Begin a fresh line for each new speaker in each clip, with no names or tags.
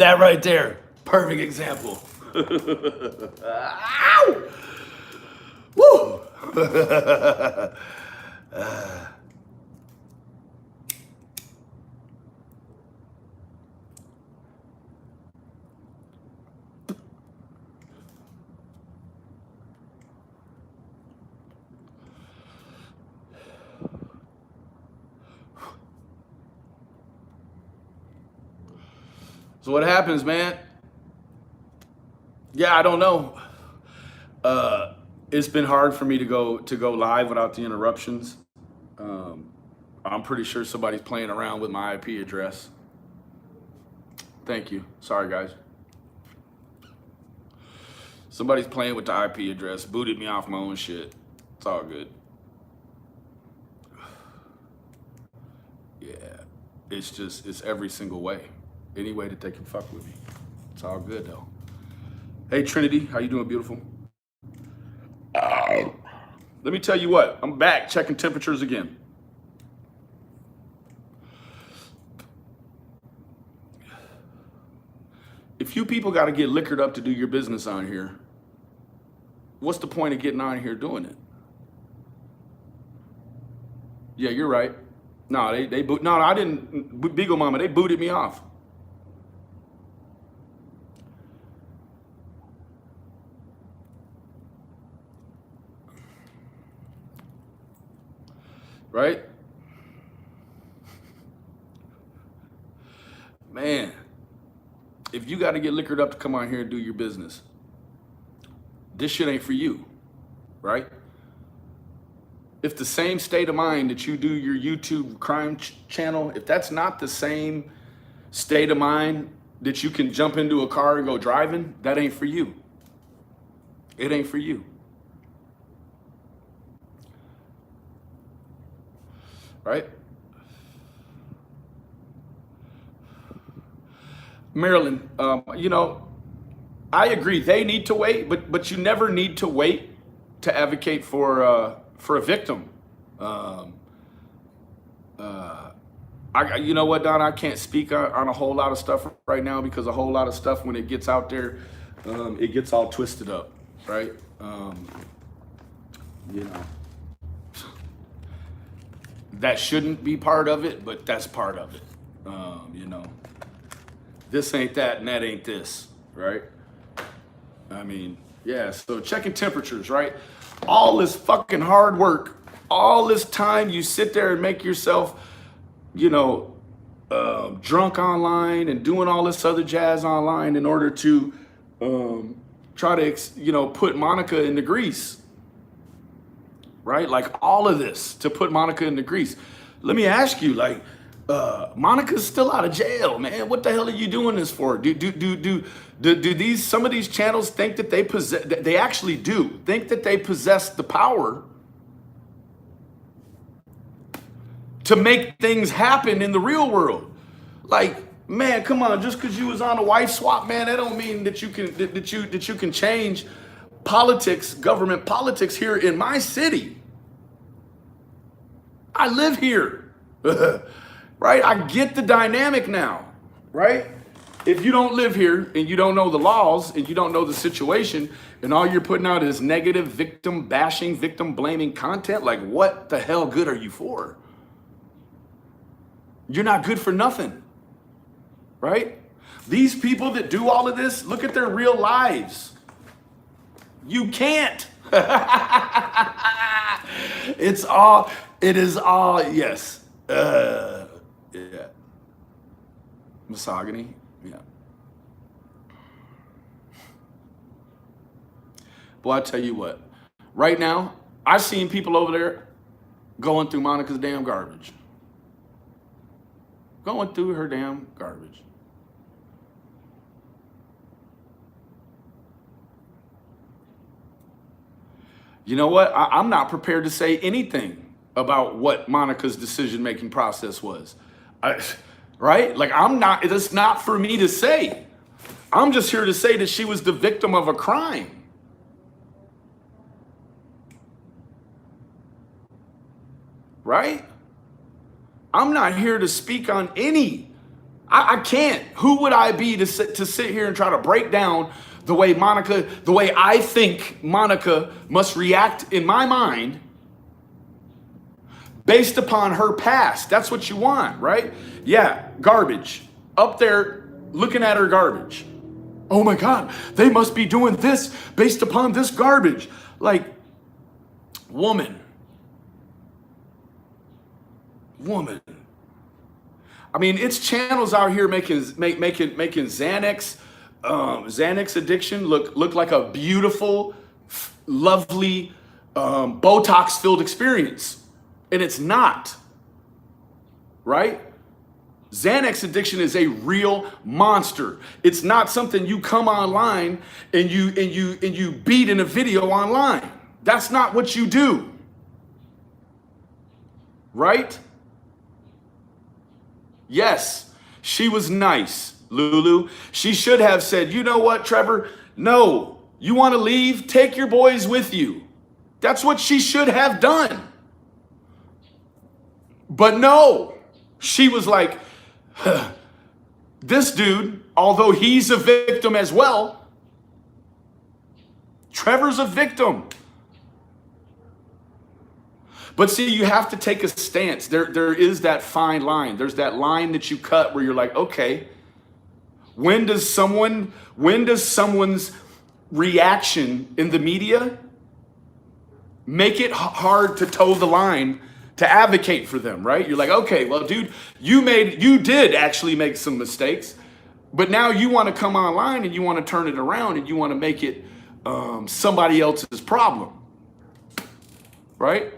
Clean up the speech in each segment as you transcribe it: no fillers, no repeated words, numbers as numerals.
That right there, perfect example. Ow! Woo! So what happens, man? Yeah, I don't know. It's been hard for me to go live without the interruptions. Um, I'm pretty sure somebody's playing around with my IP address. Thank you. Sorry, guys. Somebody's playing with the IP address, booted me off my own shit. It's all good. Yeah, it's every single way. Any way that they can fuck with me. It's all good though. Hey Trinity, how you doing, beautiful? Let me tell you what, I'm back checking temperatures again. If you people got to get liquored up to do your business on here, what's the point of getting on here doing it? Yeah, you're right. No, no, I didn't. Beagle Mama, they booted me off. Right? Man, if you got to get liquored up to come on here and do your business, this shit ain't for you, right? If the same state of mind that you do your YouTube crime channel, if that's not the same state of mind that you can jump into a car and go driving, that ain't for you. It ain't for you. Right? Maryland, I agree. They need to wait, but you never need to wait to advocate for a victim. You know what, Don? I can't speak on a whole lot of stuff right now because a whole lot of stuff when it gets out there, it gets all twisted up, right? You know, that shouldn't be part of it, but that's part of it. This ain't that and that ain't this, right? I mean, yeah, so checking temperatures, right? All this fucking hard work, all this time you sit there and make yourself, drunk online and doing all this other jazz online in order to try to, put Monica in the grease, right? Like all of this to put Monica in the grease. Let me ask you, like, Monica's still out of jail, man. What the hell are you doing this for? Do these some of these channels think that they possess? They actually do think that they possess the power to make things happen in the real world. Like, man, come on, just because you was on a wife swap, man, that don't mean that you can change politics, government politics here in my city. I live here. Right? I get the dynamic now, right? If you don't live here and you don't know the laws and you don't know the situation and all you're putting out is negative victim bashing, victim blaming content, like what the hell good are you for? You're not good for nothing, right? These people that do all of this, look at their real lives. You can't. It is all, yes. Yeah. Misogyny. Yeah. Boy, I tell you what, right now, I've seen people over there going through Monica's damn garbage. Going through her damn garbage. You know what? I'm not prepared to say anything about what Monica's decision-making process was. Right? Like it's not for me to say. I'm just here to say that she was the victim of a crime. Right? I'm not here to speak on any. I can't. Who would I be to sit here and try to break down the way I think Monica must react in my mind based upon her past? That's what you want, right? Yeah, garbage. Up there looking at her garbage. Oh my God, they must be doing this based upon this garbage. Like, woman. I mean, it's channels out here making Xanax, Xanax addiction look like a beautiful, lovely, Botox-filled experience, and it's not. Right? Xanax addiction is a real monster. It's not something you come online and you beat in a video online. That's not what you do. Right? Yes, she was nice, Lulu. She should have said, you know what, Trevor? No, you want to leave? Take your boys with you. That's what she should have done. But no, she was like, this dude, although he's a victim as well, Trevor's a victim. But see, you have to take a stance. There is that fine line. There's that line that you cut where you're like, okay, when does someone's reaction in the media make it hard to toe the line to advocate for them, right? You're like, okay, well, dude, you did actually make some mistakes, but now you want to come online and you want to turn it around and you want to make it somebody else's problem, right?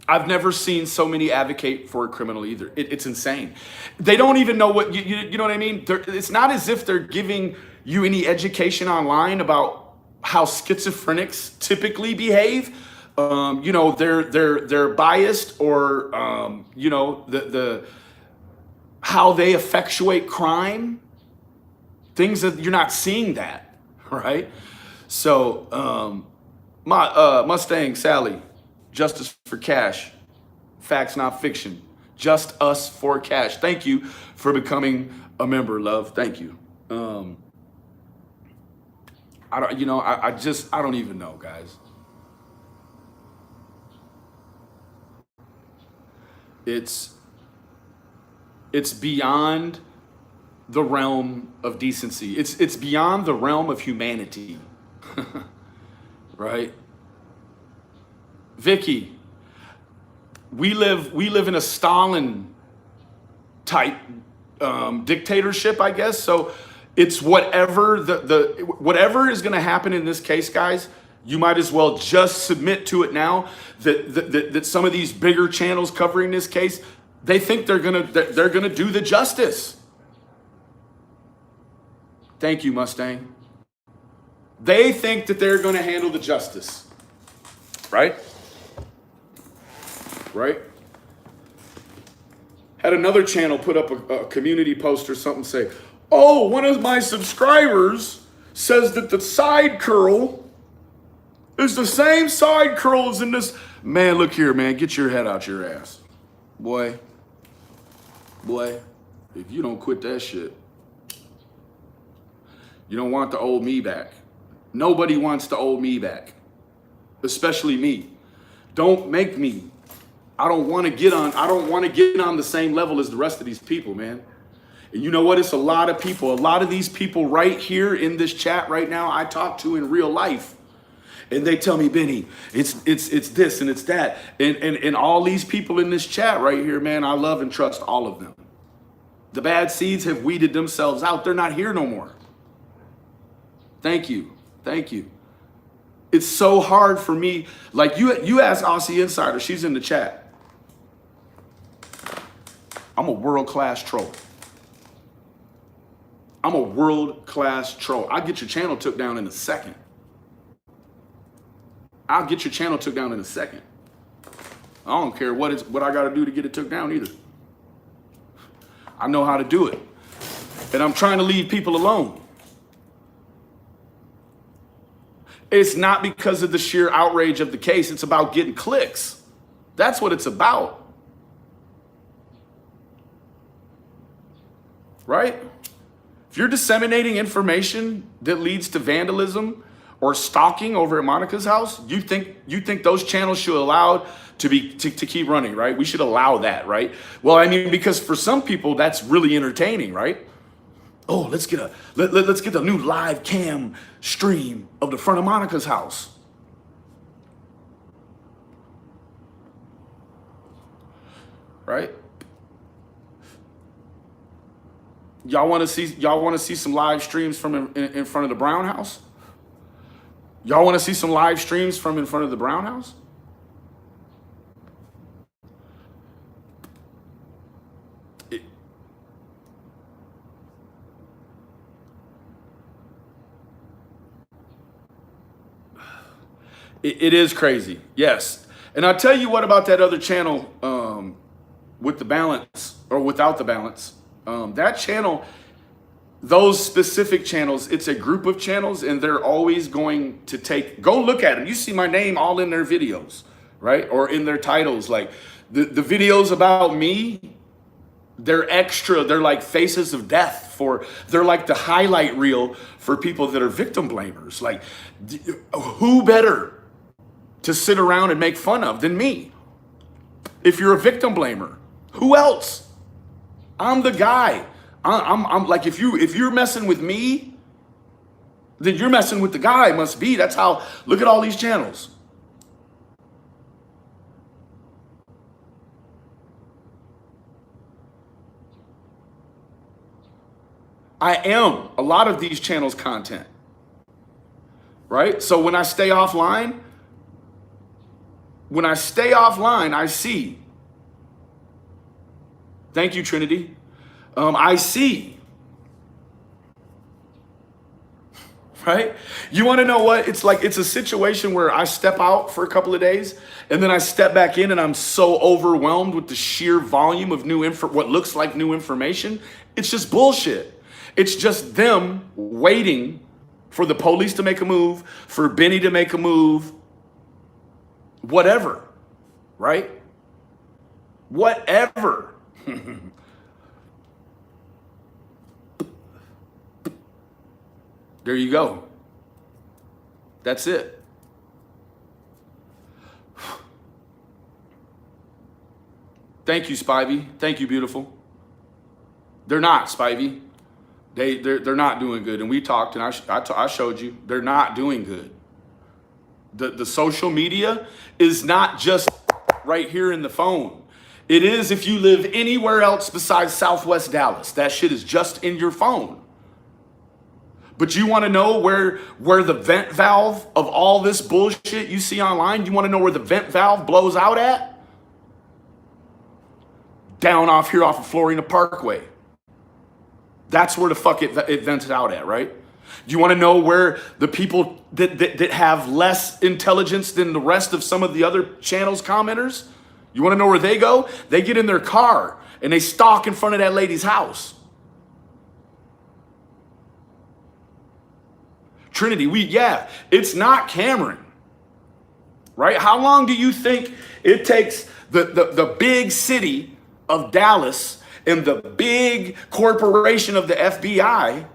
I've never seen so many advocate for a criminal either. It's insane. They don't even know what, you know what I mean? It's not as if they're giving you any education online about how schizophrenics typically behave. You know, they're biased, or you know, the how they effectuate crime. Things that you're not seeing that, right? So Mustang Sally. Justice for cash, facts, not fiction. Just us for cash. Thank you for becoming a member, love. Thank you. I don't even know, guys. It's beyond the realm of decency. It's beyond the realm of humanity, right? Vicky, we live in a Stalin type dictatorship, I guess. So it's whatever whatever is going to happen in this case, guys. You might as well just submit to it now. That some of these bigger channels covering this case, they think they're gonna do the justice. Thank you, Mustang. They think that they're going to handle the justice, right? Right? Had another channel put up a community post or something, say, oh, one of my subscribers says that the side curl is the same side curl as in this. Man, look here, man, get your head out your ass. Boy, if you don't quit that shit, you don't want the old me back. Nobody wants the old me back, especially me. Don't make me. I don't want to get on the same level as the rest of these people, man. And you know what? It's a lot of people. A lot of these people right here in this chat right now, I talk to in real life. And they tell me, Benny, it's this and it's that. And all these people in this chat right here, man, I love and trust all of them. The bad seeds have weeded themselves out. They're not here no more. Thank you. Thank you. It's so hard for me. Like you ask Aussie Insider, she's in the chat. I'm a world-class troll. I'm a world-class troll. I'll get your channel took down in a second. I don't care what I got to do to get it took down either. I know how to do it. And I'm trying to leave people alone. It's not because of the sheer outrage of the case. It's about getting clicks. That's what it's about. Right? If you're disseminating information that leads to vandalism or stalking over at Monica's house, you think those channels should allow to keep running, right? We should allow that, right? Well, I mean, because for some people that's really entertaining, right? Oh, let's get a new live cam stream of the front of Monica's house. Right? Y'all want to see some live streams from in front of the Brown house? Y'all want to see some live streams from in front of the Brown house? It is crazy, yes. And I'll tell you what about that other channel with the balance or without the balance. That channel, those specific channels, it's a group of channels and they're always going to go look at them. You see my name all in their videos, right? Or in their titles. Like the videos about me, they're extra. They're like faces of death they're like the highlight reel for people that are victim blamers. Like who better to sit around and make fun of than me? If you're a victim blamer, who else? I'm the guy. I'm like, if you're messing with me, then you're messing with the guy. Must be. That's how. Look at all these channels. I am a lot of these channels' content, right? So when I stay offline, I see. Thank you, Trinity. I see. Right? You want to know what? It's like, it's a situation where I step out for a couple of days and then I step back in and I'm so overwhelmed with the sheer volume of what looks like new information. It's just bullshit. It's just them waiting for the police to make a move, for Benny to make a move, whatever, right? Whatever. There you go. That's it. Thank you, Spivey. Thank you, beautiful. They're not, Spivey. They're not doing good. And we talked, and I showed you, they're not doing good. The social media is not just right here in the phone. It is if you live anywhere else besides Southwest Dallas. That shit is just in your phone. But you want to know where the vent valve of all this bullshit you see online, you want to know where the vent valve blows out at? Down off here off of Florida Parkway. That's where the fuck it vented out at, right? You want to know where the people that have less intelligence than the rest of some of the other channels' commenters, you want to know where they go? They get in their car and they stalk in front of that lady's house. Trinity, it's not Cameron, right? How long do you think it takes the big city of Dallas and the big corporation of the FBI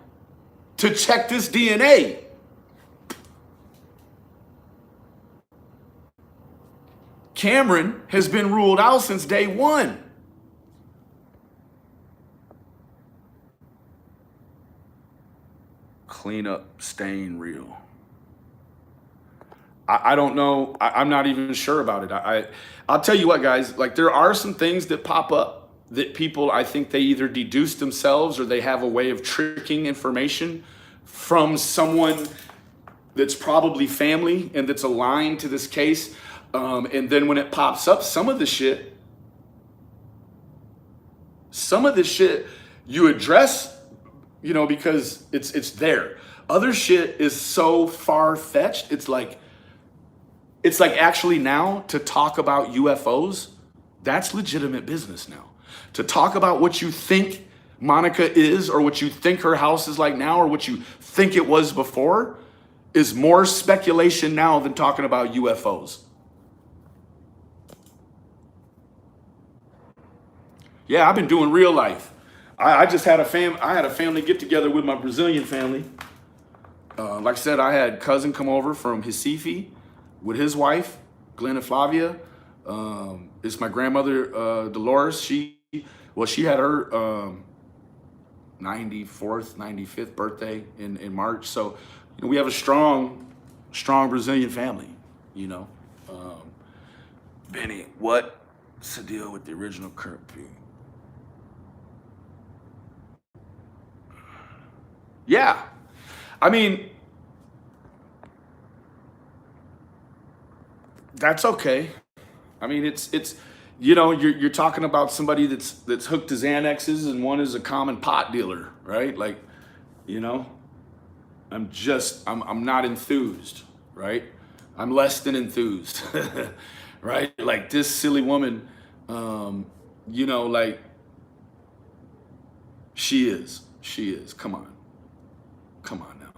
to check this DNA? Cameron has been ruled out since day one. Clean up, staying real. I don't know. I'm not even sure about it. I'll tell you what, guys, like there are some things that pop up that people, I think they either deduce themselves or they have a way of tricking information from someone that's probably family and that's aligned to this case. And then when it pops up, some of this shit you address, because it's there. Other shit is so far-fetched. It's like actually now to talk about UFOs, that's legitimate business now. To talk about what you think Monica is or what you think her house is like now or what you think it was before, is more speculation now than talking about UFOs. Yeah, I've been doing real life. I just had a family get together with my Brazilian family. Like I said, I had a cousin come over from Recife with his wife, Glenn and Flavia. It's my grandmother, Dolores. She had her 94th, 95th birthday in March. So, we have a strong Brazilian family, Benny, what's the deal with the original curfew? Yeah. I mean, that's okay. I mean, it's you're talking about somebody that's hooked to Xanaxes and one is a common pot dealer, right? Like, you know, I'm not enthused, right? I'm less than enthused, right? Like this silly woman, like she is. Come on now,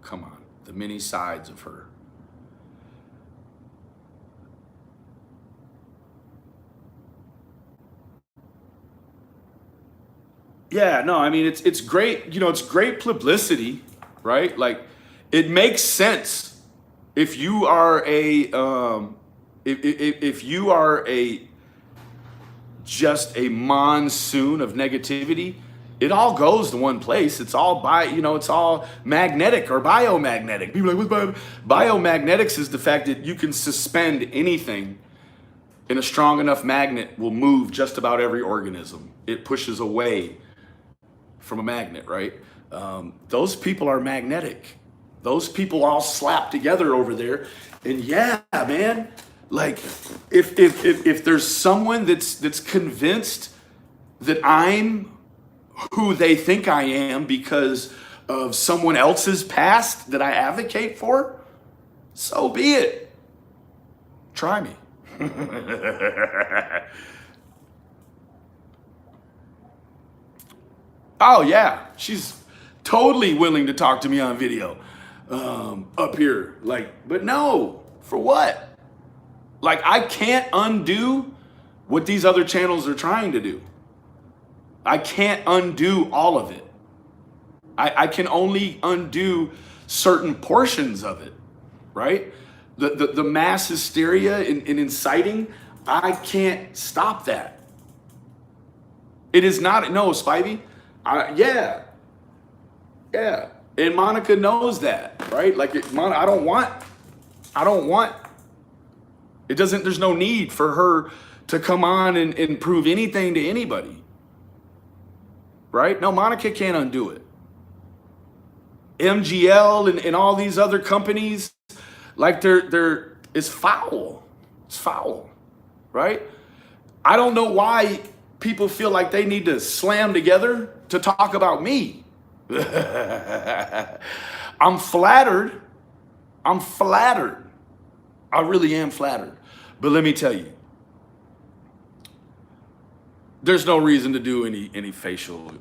come on. The many sides of her. Yeah, no, I mean it's great, it's great publicity, right? Like it makes sense if you are a if you are a just a monsoon of negativity, it all goes to one place. It's all it's all magnetic or biomagnetic. People are like, what's biomagnetics is the fact that you can suspend anything and a strong enough magnet will move just about every organism. It pushes away from a magnet, right? Those people are magnetic. Those people all slap together over there. And yeah, man, like if there's someone that's convinced that I'm who they think I am because of someone else's past that I advocate for, so be it. Try me. Oh yeah, she's totally willing to talk to me on video up here. Like, but no, for what? Like, I can't undo what these other channels are trying to do. I can't undo all of it. I can only undo certain portions of it, right? The mass hysteria in inciting, I can't stop that. It is not, no, Spivey. Yeah. And Monica knows that, right? Like, I don't want, there's no need for her to come on and prove anything to anybody, right? No, Monica can't undo it. MGL and all these other companies, like it's foul. It's foul, right? I don't know why people feel like they need to slam together to talk about me. I'm flattered. I really am flattered. But let me tell you, there's no reason to do any facial.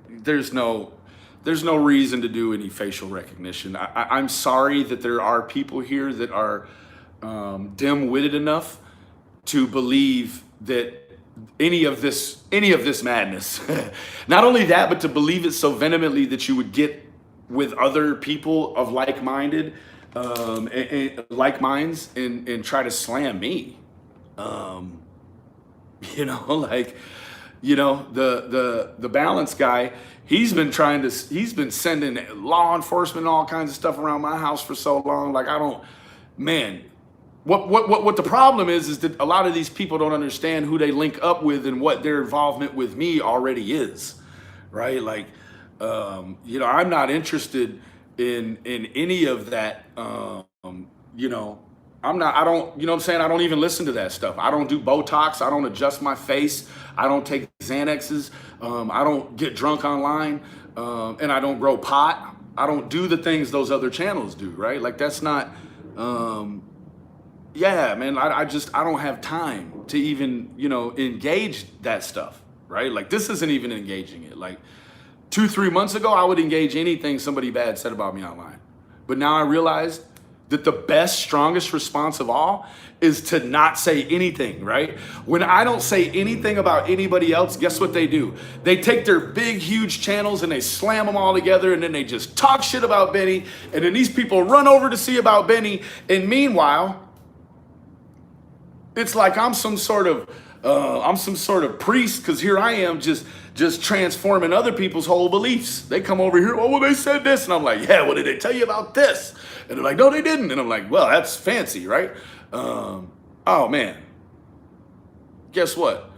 There's no reason to do any facial recognition. I'm sorry that there are people here that are dim-witted enough to believe that any of this madness, not only that, but to believe it so vehemently that you would get with other people of like-minded, and like minds and try to slam me. The balance guy, he's been sending law enforcement and all kinds of stuff around my house for so long. Like, what the problem is that a lot of these people don't understand who they link up with and what their involvement with me already is, right? Like, I'm not interested in any of that. I don't even listen to that stuff. I don't do Botox. I don't adjust my face. I don't take Xanaxes. I don't get drunk online. And I don't grow pot. I don't do the things those other channels do, right? Like, that's not, yeah, man, I don't have time to even, engage that stuff, right? Like, this isn't even engaging it. Like, 2, 3 months ago, I would engage anything somebody bad said about me online. But now I realized that the best, strongest response of all is to not say anything, right? When I don't say anything about anybody else, guess what they do? They take their big, huge channels and they slam them all together, and then they just talk shit about Benny, and then these people run over to see about Benny, and meanwhile, it's like I'm some sort of priest, because here I am just transforming other people's whole beliefs. They come over here, oh, well, they said this, and I'm like, yeah, well, did they tell you about this? And they're like, no, they didn't. And I'm like, well, that's fancy, right? Oh man, guess what?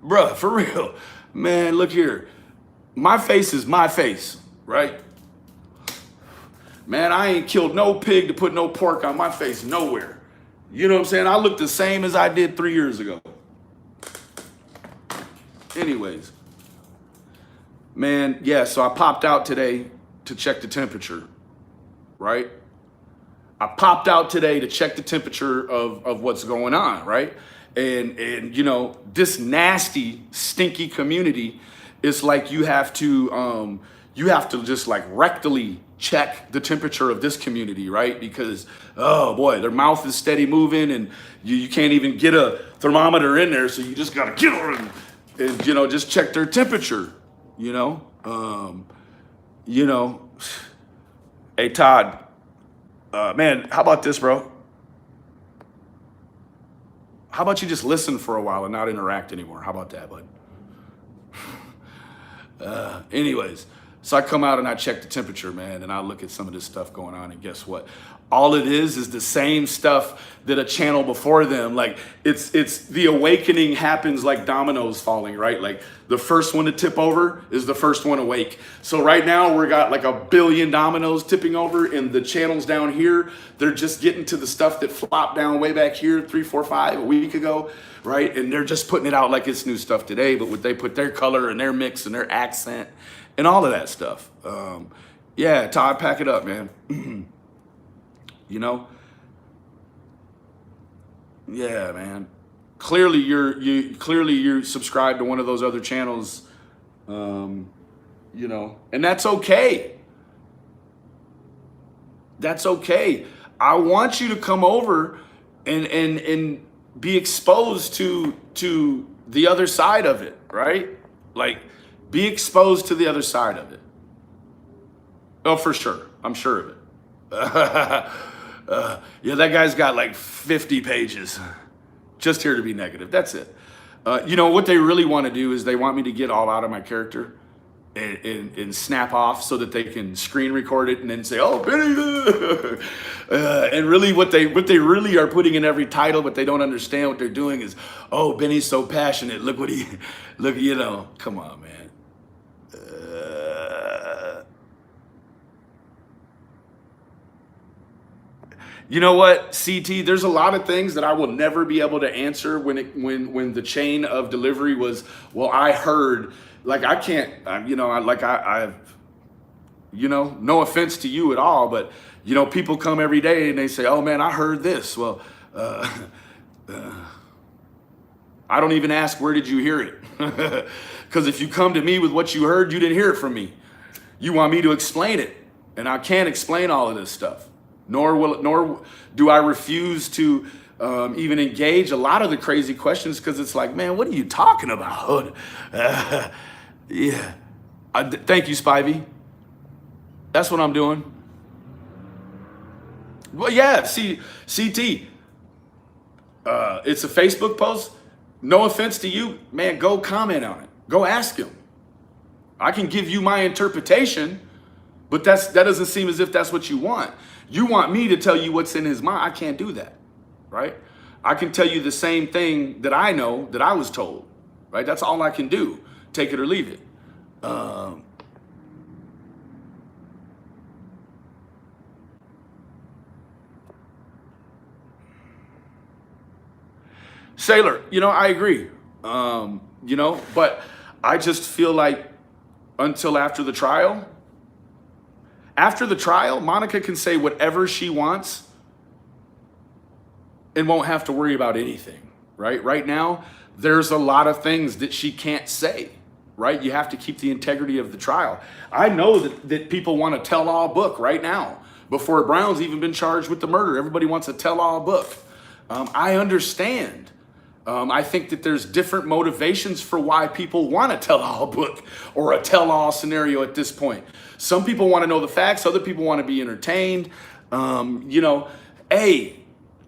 Bruh, for real, man, look here. My face is my face, right? Man, I ain't killed no pig to put no pork on my face nowhere. You know what I'm saying? I look the same as I did 3 years ago. Anyways, man, yeah, so I popped out today to check the temperature, right? I popped out today to check the temperature of what's going on, right? And you know, this nasty, stinky community is like you have to just like rectally check the temperature of this community, right? Because, oh boy, their mouth is steady moving, and you can't even get a thermometer in there, so you just gotta get over and you know, just check their temperature, you know? Hey Todd, man, how about this, bro? How about you just listen for a while and not interact anymore? How about that, bud? Anyways, so I come out and I check the temperature, man, and I look at some of this stuff going on, and guess what? All it is the same stuff that a channel before them, like it's the awakening happens like dominoes falling, right? Like the first one to tip over is the first one awake. So right now we got like 1 billion dominoes tipping over, and the channels down here, they're just getting to the stuff that flopped down way back here 3, 4, 5 a week ago, right? And they're just putting it out like it's new stuff today, but would they put their color and their mix and their accent and all of that stuff. Yeah, Todd, pack it up, man. You know? Yeah, man. Clearly you're subscribed to one of those other channels, you know, and that's okay. That's okay. I want you to come over and be exposed to the other side of it, right? Like, be exposed to the other side of it. Oh, for sure. I'm sure of it. Yeah, that guy's got like 50 pages just here to be negative. That's it. You know, what they really want to do is they want me to get all out of my character and snap off so that they can screen record it and then say, oh, Benny. And really what they really are putting in every title, but they don't understand what they're doing is, oh, Benny's so passionate. Look, you know, come on, man. You know what, CT, there's a lot of things that I will never be able to answer when the chain of delivery was, well, I heard, like, I can't, you know, I've, you know, no offense to you at all, but, you know, people come every day and they say, oh man, I heard this. Well, I don't even ask, where did you hear it? Because if you come to me with what you heard, you didn't hear it from me. You want me to explain it, and I can't explain all of this stuff. Nor do I refuse to even engage a lot of the crazy questions, because it's like, man, what are you talking about? Yeah. Thank you, Spivey. That's what I'm doing. Well, yeah, see, CT, it's a Facebook post. No offense to you, man, go comment on it. Go ask him. I can give you my interpretation, but that doesn't seem as if that's what you want. You want me to tell you what's in his mind. I can't do that, right? I can tell you the same thing that I know that I was told, right? That's all I can do. Take it or leave it. Sailor, you know, I agree. You know, but I just feel like until after the trial, Monica can say whatever she wants and won't have to worry about anything, right? Right now, there's a lot of things that she can't say, right? You have to keep the integrity of the trial. I know that people want a tell-all book right now. Before Brown's even been charged with the murder, everybody wants a tell-all book. I understand. I think that there's different motivations for why people want a tell-all book or a tell-all scenario at this point. Some people want to know the facts. Other people want to be entertained. Hey,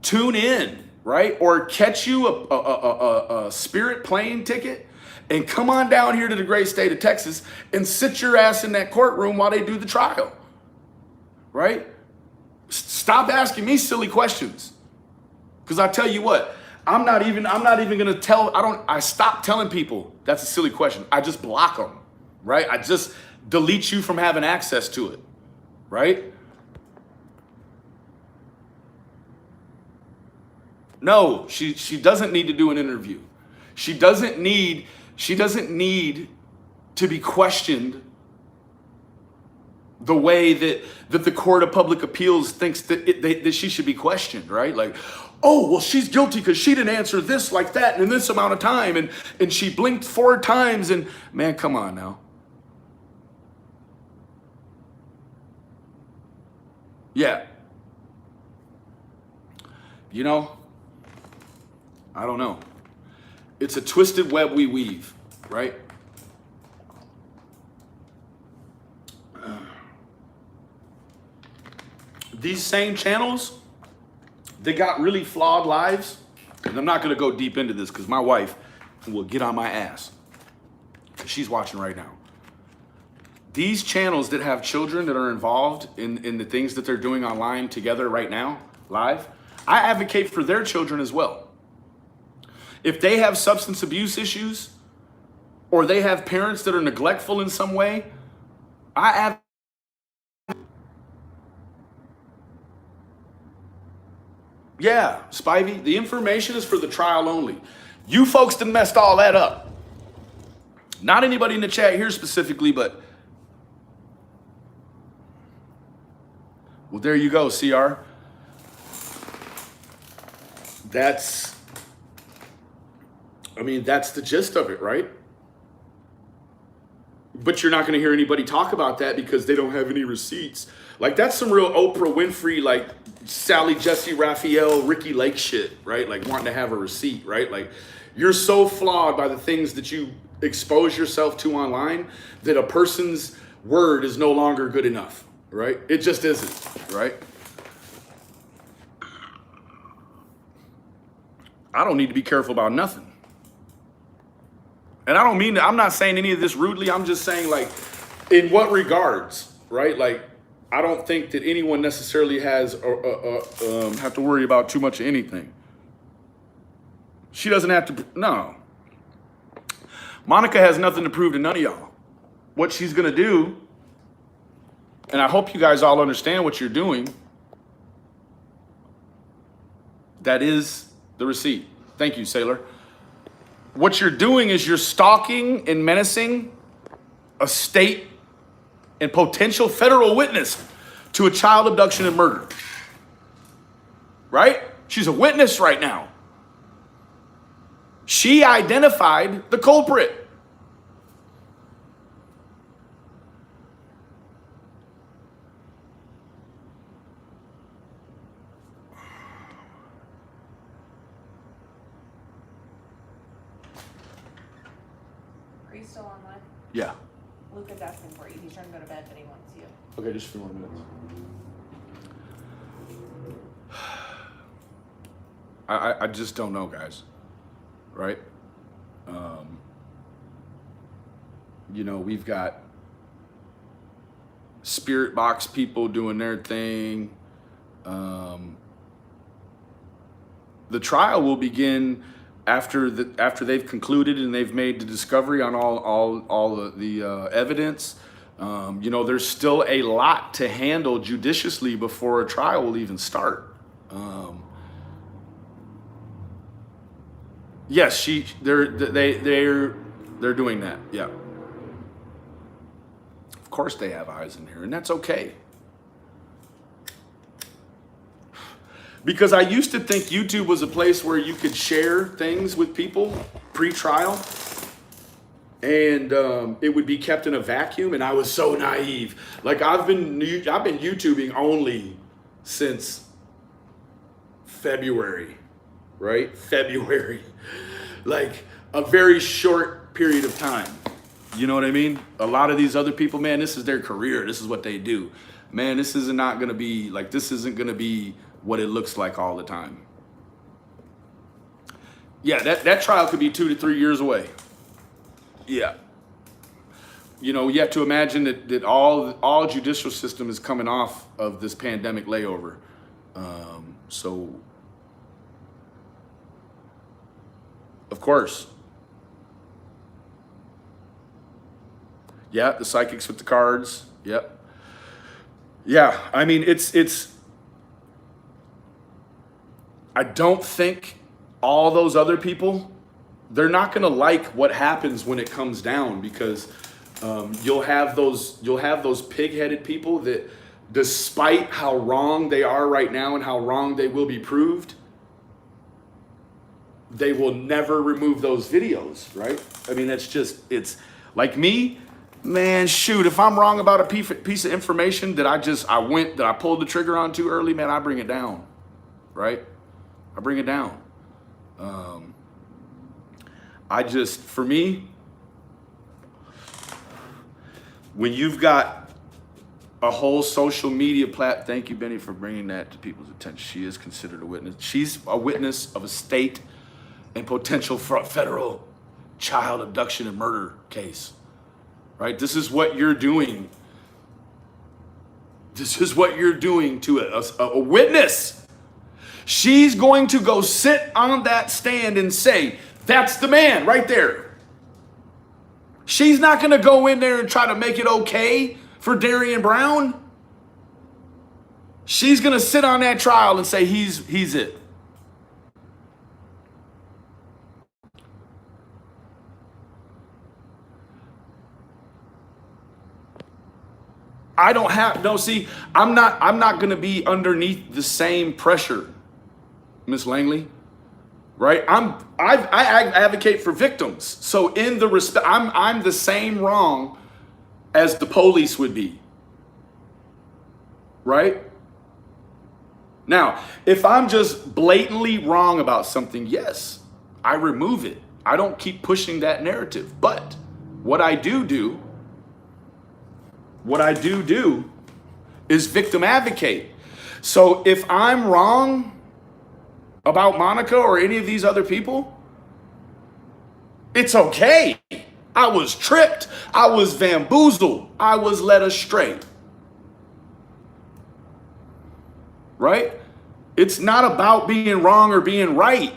tune in, right? Or catch you a Spirit plane ticket and come on down here to the great state of Texas and sit your ass in that courtroom while they do the trial, right? Stop asking me silly questions. Because I tell you what, I'm not even gonna tell, I stop telling people that's a silly question. I just block them, right? I just delete you from having access to it, right? No, she doesn't need to do an interview. She doesn't need to be questioned the way that the Court of Public Appeals thinks that she should be questioned, right? Like, oh, well, she's guilty because she didn't answer this like that and in this amount of time, and she blinked 4 times, and man, come on now. Yeah. You know, I don't know. It's a twisted web we weave, right? These same channels, they got really flawed lives. And I'm not going to go deep into this because my wife will get on my ass. She's watching right now. These channels that have children that are involved in the things that they're doing online together right now, live, I advocate for their children as well. If they have substance abuse issues or they have parents that are neglectful in some way, I advocate. Yeah, Spivey, the information is for the trial only. You folks done messed all that up. Not anybody in the chat here specifically, but well, there you go, CR. That's the gist of it, right? But you're not going to hear anybody talk about that because they don't have any receipts. Like, that's some real Oprah Winfrey, like Sally Jesse Raphael, Ricky Lake shit, right? Like wanting to have a receipt, right? Like, you're so flawed by the things that you expose yourself to online that a person's word is no longer good enough, right? It just isn't, right? I don't need to be careful about nothing. And I don't mean that, I'm not saying any of this rudely. I'm just saying, like, in what regards, right? Like, I don't think that anyone necessarily has have to worry about too much of anything. She doesn't have to, no. Monica has nothing to prove to none of y'all. What she's gonna do, and I hope you guys all understand what you're doing, that is the receipt. Thank you, Sailor. What you're doing is you're stalking and menacing a state and potential federal witness to a child abduction and murder. Right? She's a witness right now. She identified the culprit.
Are you still on live?
Yeah.
Luca's asking for you. He's trying to go to bed, but he wants you.
Okay, just a few more minutes. I just don't know, guys. Right? We've got spirit box people doing their thing. The trial will begin after they've concluded and they've made the discovery on all the evidence. There's still a lot to handle judiciously before a trial will even start. Yes, they're doing that. Yeah. Of course they have eyes in here, and that's okay. Because I used to think YouTube was a place where you could share things with people pre-trial, and it would be kept in a vacuum, and I was so naive. Like I've been YouTubing only since February, right? February, like a very short period of time. You know what I mean? A lot of these other people, man, this is their career. This is what they do. Man, this is not going to be like, this isn't going to be what it looks like all the time. Yeah, that trial could be 2 to 3 years away. Yeah. You know, you have to imagine that all judicial system is coming off of this pandemic layover. So, of course. Yeah, the psychics with the cards. Yep. Yeah, I mean, it's. I don't think all those other people, they're not going to like what happens when it comes down, because you'll have those pig-headed people that, despite how wrong they are right now and how wrong they will be proved, they will never remove those videos, right? I mean, it's like me, man, shoot, if I'm wrong about a piece of information that I pulled the trigger on too early, man, I bring it down, right? I bring it down. For me, when you've got a whole social media thank you, Benny, for bringing that to people's attention. She is considered a witness. She's a witness of a state and potential for a federal child abduction and murder case, right? This is what you're doing. This is what you're doing to a witness. She's going to go sit on that stand and say, that's the man right there. She's not going to go in there and try to make it okay for Darian Brown. She's going to sit on that trial and say he's it. I'm not going to be underneath the same pressure, Miss Langley. Right? I advocate for victims. So in the respect, I'm the same wrong as the police would be. Right? Now, if I'm just blatantly wrong about something, yes, I remove it. I don't keep pushing that narrative. But what I do is victim advocate. So if I'm wrong about Monica or any of these other people, it's okay. I was tricked. I was bamboozled. I was led astray. Right? It's not about being wrong or being right.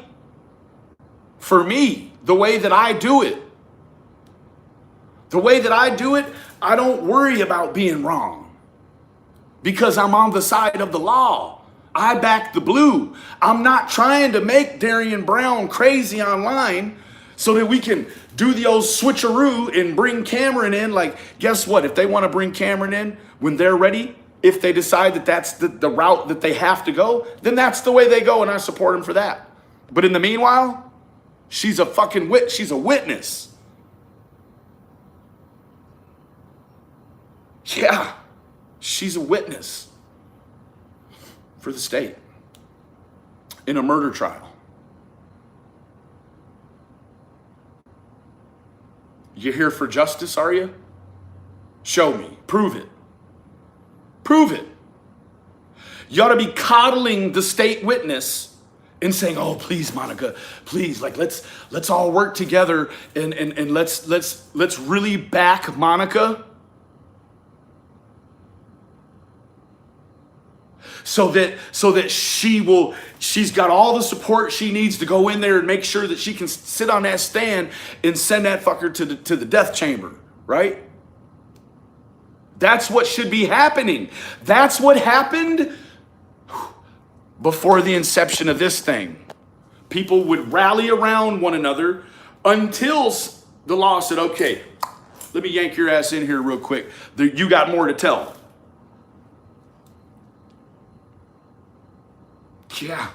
For me, the way that I do it, I don't worry about being wrong, because I'm on the side of the law. I back the blue. I'm not trying to make Darian Brown crazy online so that we can do the old switcheroo and bring Cameron in. Like, guess what? If they want to bring Cameron in when they're ready, if they decide that that's the route that they have to go, then that's the way they go, and I support them for that. But in the meanwhile, she's a witness. Yeah, she's a witness for the state in a murder trial. You here for justice, are you? Show me. Prove it. Prove it. You ought to be coddling the state witness and saying, "Oh, please, Monica, please, like let's all work together and let's really back Monica." So that she's got all the support she needs to go in there and make sure that she can sit on that stand and send that fucker to the death chamber, right? That's what should be happening. That's what happened before the inception of this thing. People would rally around one another until the law said, "Okay, let me yank your ass in here real quick. You got more to tell." Yeah.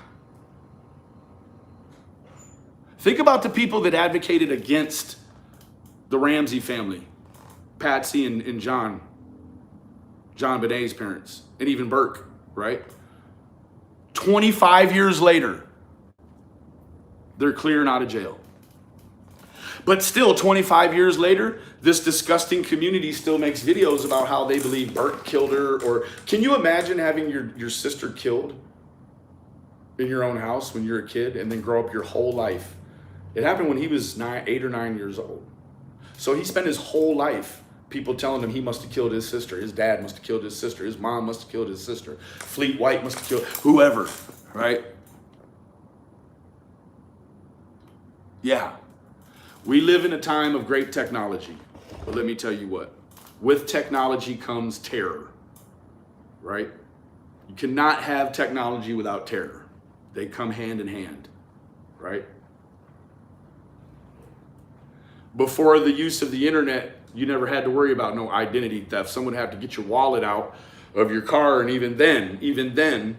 Think about the people that advocated against the Ramsey family, Patsy and John Benet's parents, and even Burke, right? 25 years later, they're clear and out of jail. But still, 25 years later, this disgusting community still makes videos about how they believe Burke killed her. Or can you imagine having your sister killed in your own house when you're a kid and then grow up your whole life? It happened when he was 8 or 9 years old. So he spent his whole life people telling him he must have killed his sister. His dad must have killed his sister. His mom must have killed his sister. Fleet White must have killed whoever, right? Yeah. We live in a time of great technology. But let me tell you what. With technology comes terror, right? You cannot have technology without terror. They come hand in hand, right? Before the use of the internet, you never had to worry about no identity theft. Someone had to get your wallet out of your car, and even then,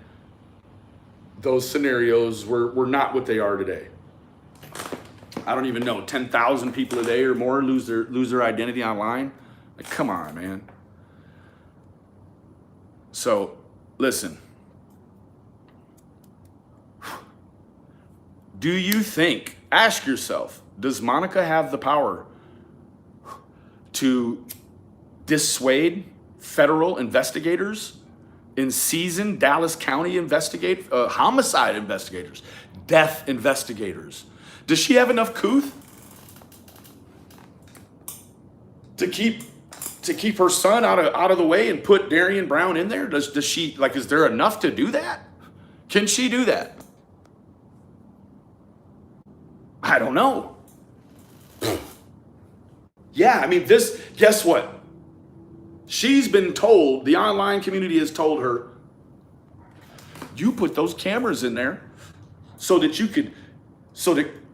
those scenarios were not what they are today. I don't even know, 10,000 people a day or more lose their identity online. Like, come on, man. So, listen. Do you think, ask yourself, does Monica have the power to dissuade federal investigators and seasoned Dallas County homicide investigators, death investigators? Does she have enough couth to keep her son out of the way and put Darian Brown in there? Does she, like, is there enough to do that? Can she do that? I don't know. Yeah, I mean, guess what? She's been told, the online community has told her, you put those cameras in there so that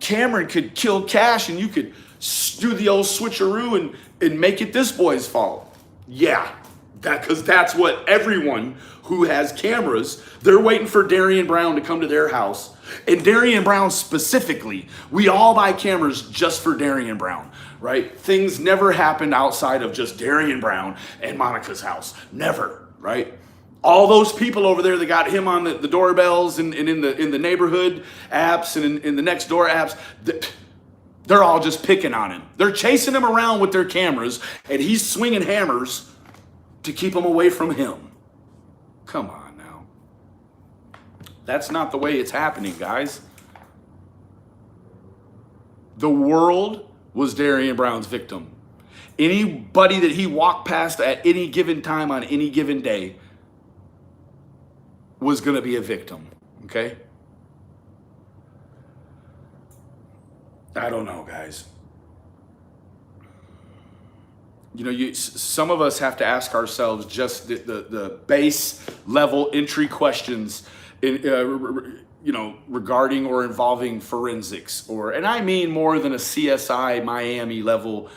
Cameron could kill Cash and you could do the old switcheroo and make it this boy's fault. Yeah, because that's what everyone who has cameras, they're waiting for Darian Brown to come to their house. And Darian Brown specifically, we all buy cameras just for Darian Brown, right? Things never happened outside of just Darian Brown and Monica's house. Never, right? All those people over there that got him on the doorbells and in the neighborhood apps and in the next door apps, they're all just picking on him. They're chasing him around with their cameras, and he's swinging hammers to keep them away from him. Come on now. That's not the way it's happening, guys. The world was Darian Brown's victim. Anybody that he walked past at any given time on any given day was going to be a victim, okay? I don't know, guys. You know, some of us have to ask ourselves just the base level entry questions, regarding or involving forensics, and I mean more than a CSI Miami level,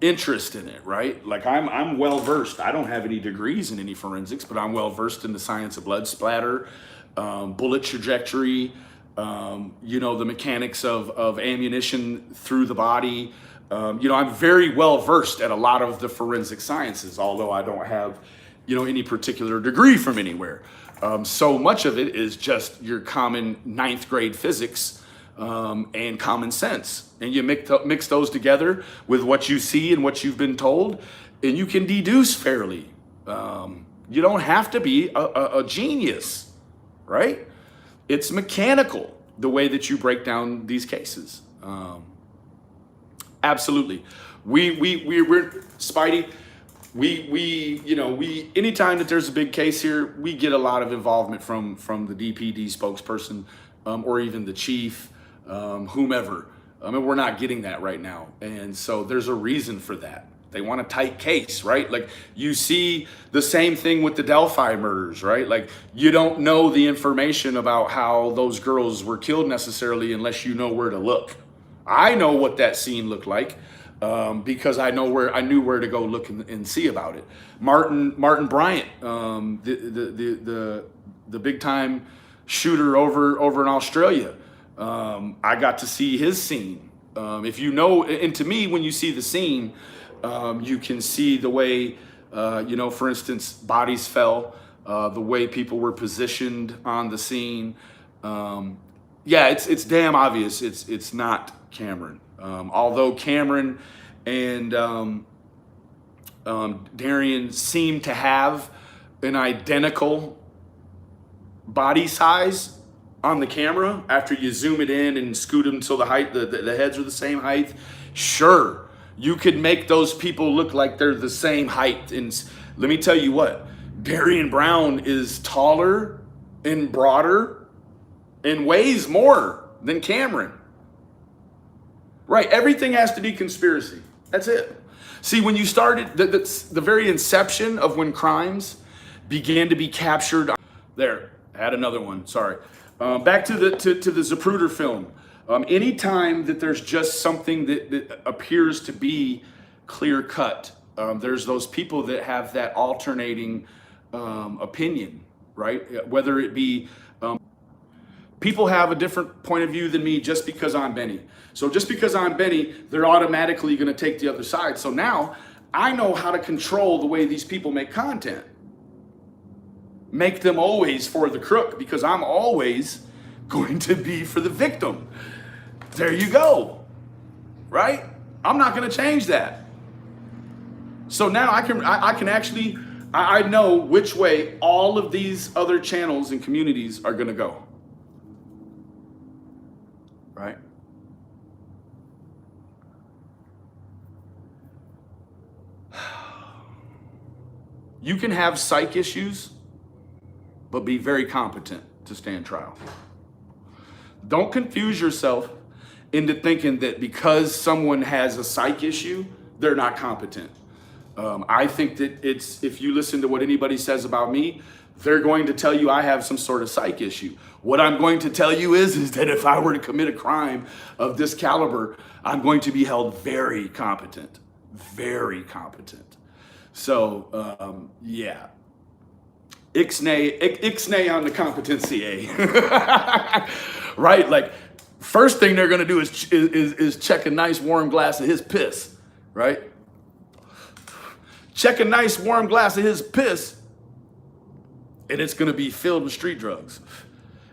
interest in it, right? Like I'm well versed. I don't have any degrees in any forensics, but I'm well versed in the science of blood splatter, bullet trajectory, the mechanics of ammunition through the body. I'm very well versed at a lot of the forensic sciences, although I don't have, any particular degree from anywhere. So much of it is just your common 9th grade physics and common sense. And you mix those together with what you see and what you've been told, and you can deduce fairly. You don't have to be a genius, right? It's mechanical, the way that you break down these cases. Absolutely. We're Spidey. We anytime that there's a big case here, we get a lot of involvement from the DPD spokesperson, or even the chief, whomever. We're not getting that right now. And so there's a reason for that. They want a tight case, right? Like you see the same thing with the Delphi murders, right? Like you don't know the information about how those girls were killed necessarily unless you know where to look. I know what that scene looked like because I knew where to go look and see about it. Martin Bryant, the the big time shooter over in Australia. I got to see his scene. If you know, and to me, when you see the scene, you can see the way, for instance, bodies fell, the way people were positioned on the scene. Yeah, it's damn obvious. It's not Cameron. Although Cameron and Darian seem to have an identical body size on the camera after you zoom it in and scoot them so the heads are the same height. Sure, you could make those people look like they're the same height. And let me tell you what, Darian Brown is taller and broader and weighs more than Cameron. Right, everything has to be conspiracy. That's it. See, when you started, the very inception of when crimes began to be captured. There, I had another one, sorry. Back to the Zapruder film. Anytime that there's just something that appears to be clear cut, there's those people that have that alternating opinion, right? Whether it be, people have a different point of view than me just because I'm Benny. So just because I'm Benny, they're automatically going to take the other side. So now I know how to control the way these people make content. Make them always for the crook, because I'm always going to be for the victim. There you go. Right? I'm not going to change that. So now I can actually, I know which way all of these other channels and communities are going to go. Right? You can have psych issues, but be very competent to stand trial. Don't confuse yourself into thinking that because someone has a psych issue, they're not competent. I think that if you listen to what anybody says about me, they're going to tell you I have some sort of psych issue. What I'm going to tell you is that if I were to commit a crime of this caliber, I'm going to be held very competent, very competent. So, yeah. Ixnay on the competency, eh? Right? Like, first thing they're gonna do is check a nice warm glass of his piss, right? Check a nice warm glass of his piss, and it's gonna be filled with street drugs.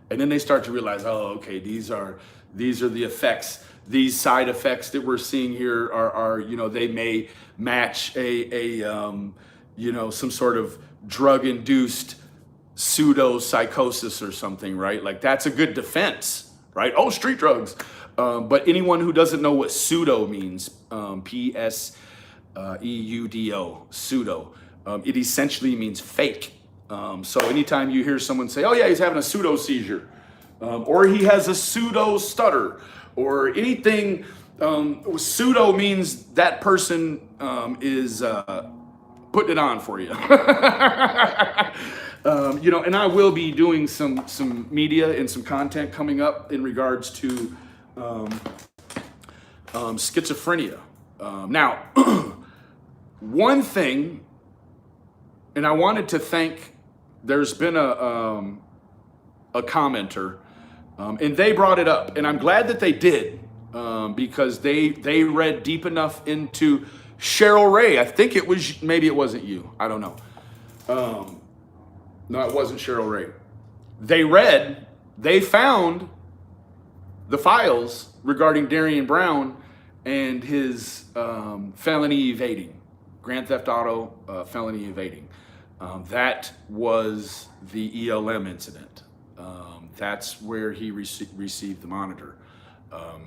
And then they start to realize, oh, okay, these are the effects. These side effects that we're seeing here are they may match some sort of drug-induced pseudo-psychosis or something, right? Like, that's a good defense, right? Oh, street drugs. But anyone who doesn't know what pseudo means, P-S-E-U-D-O, pseudo, it essentially means fake. So anytime you hear someone say, oh yeah, he's having a pseudo seizure, or he has a pseudo stutter, or anything, pseudo means that person is putting it on for you. And I will be doing some media and some content coming up in regards to schizophrenia. Now, one thing, and I wanted to thank, there's been a commenter, and they brought it up, and I'm glad that they did, because they read deep enough into Cheryl Ray. I think maybe it wasn't you. I don't know. No, it wasn't Cheryl Ray. They found the files regarding Darian Brown and his felony evading, Grand Theft Auto felony evading. That was the ELM incident. That's where he received the monitor. Let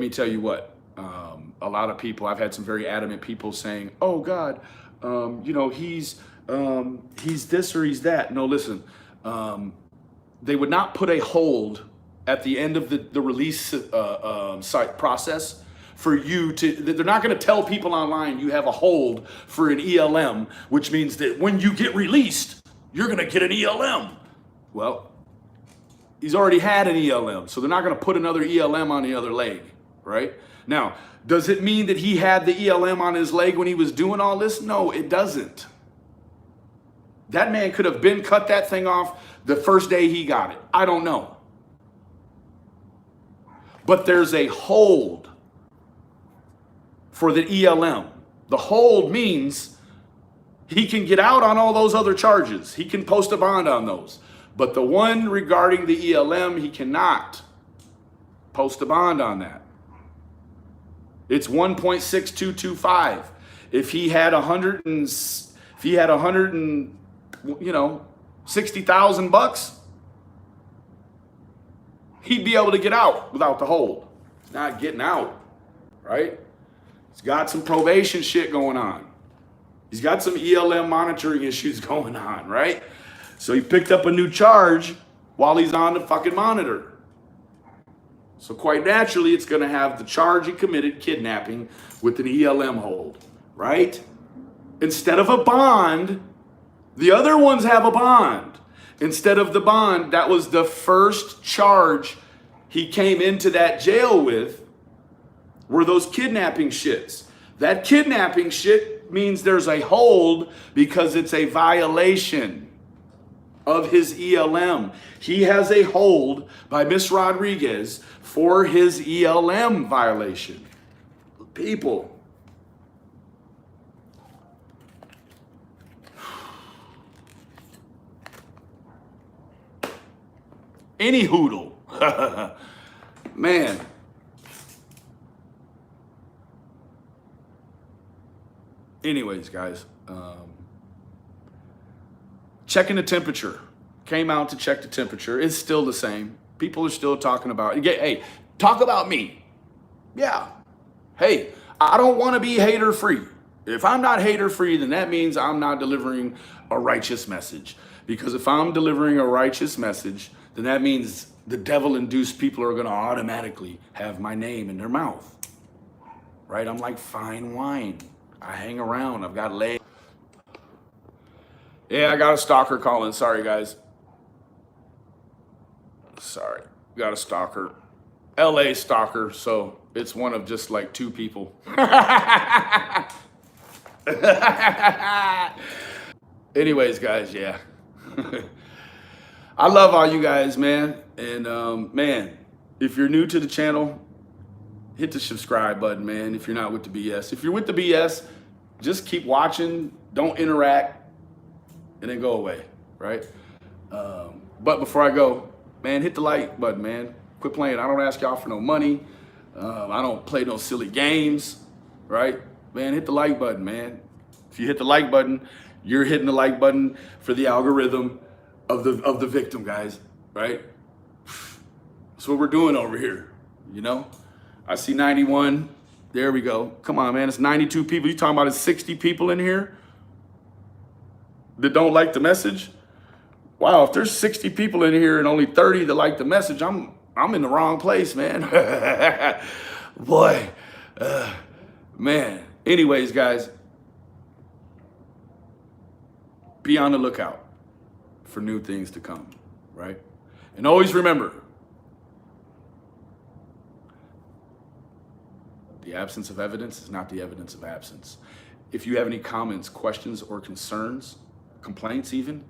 me tell you what, a lot of people, I've had some very adamant people saying, oh God, he's this or he's that. No, listen, they would not put a hold at the end of the release site process for you to, they're not going to tell people online you have a hold for an ELM, which means that when you get released, you're going to get an ELM. Well, he's already had an ELM, so they're not going to put another ELM on the other leg, right? Now, does it mean that he had the ELM on his leg when he was doing all this? No, it doesn't. That man could have been cut that thing off the first day he got it. I don't know. But there's a hold for the ELM. The hold means he can get out on all those other charges. He can post a bond on those. But the one regarding the ELM, he cannot post a bond on that. It's 1.6225. If he had 60,000 bucks, he'd be able to get out without the hold. He's not getting out, right? He's got some probation shit going on. He's got some ELM monitoring issues going on, right? So he picked up a new charge while he's on the fucking monitor. So quite naturally, it's going to have the charge he committed, kidnapping, with an ELM hold, right? Instead of a bond, the other ones have a bond. Instead of the bond, that was the first charge he came into that jail with, were those kidnapping shits. That kidnapping shit means there's a hold because it's a violation of his ELM. He has a hold by Miss Rodriguez for his ELM violation. People. Any hoodle. Man. Anyways, guys, checking the temperature. Came out to check the temperature. It's still the same. People are still talking about it. Hey, talk about me. Yeah. Hey, I don't want to be hater free. If I'm not hater free, then that means I'm not delivering a righteous message. Because if I'm delivering a righteous message, then that means the devil-induced people are going to automatically have my name in their mouth. Right? I'm like fine wine. I hang around. I've got legs. Yeah, I got a stalker calling. Sorry, guys. Sorry. Got a stalker. LA stalker, so it's one of just like two people. Anyways, guys, yeah. I love all you guys, man. And man, if you're new to the channel, hit the subscribe button, man, if you're not with the BS. If you're with the BS, just keep watching, don't interact, and then go away, right? But before I go, man, hit the like button, man. Quit playing. I don't ask y'all for no money. I don't play no silly games, right? Man, hit the like button, man. If you hit the like button, you're hitting the like button for the algorithm of the victim, guys, right? That's what we're doing over here, you know? I see 91. There we go. Come on, man. It's 92 people. You talking about it's 60 people in here that don't like the message? Wow, if there's 60 people in here and only 30 that like the message, I'm in the wrong place, man. Boy, man. Anyways, guys, be on the lookout for new things to come, right? And always remember, the absence of evidence is not the evidence of absence. If you have any comments, questions, or concerns, complaints even,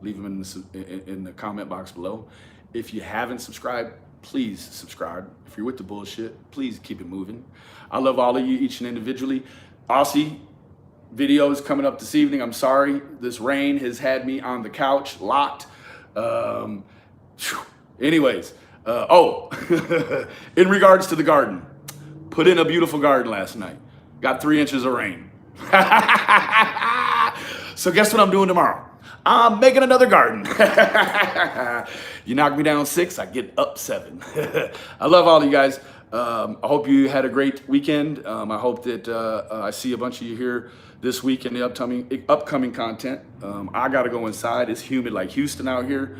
leave them in the comment box below. If you haven't subscribed, please subscribe. If you're with the bullshit, please keep it moving. I love all of you, each and individually. Aussie video is coming up this evening. I'm sorry, this rain has had me on the couch locked. Anyways, in regards to the garden, put in a beautiful garden last night. Got 3 inches of rain. So guess what I'm doing tomorrow? I'm making another garden. You knock me down 6, I get up 7. I love all of you guys. I hope you had a great weekend. I hope that I see a bunch of you here this week in the upcoming content. I gotta go inside. It's humid like Houston out here.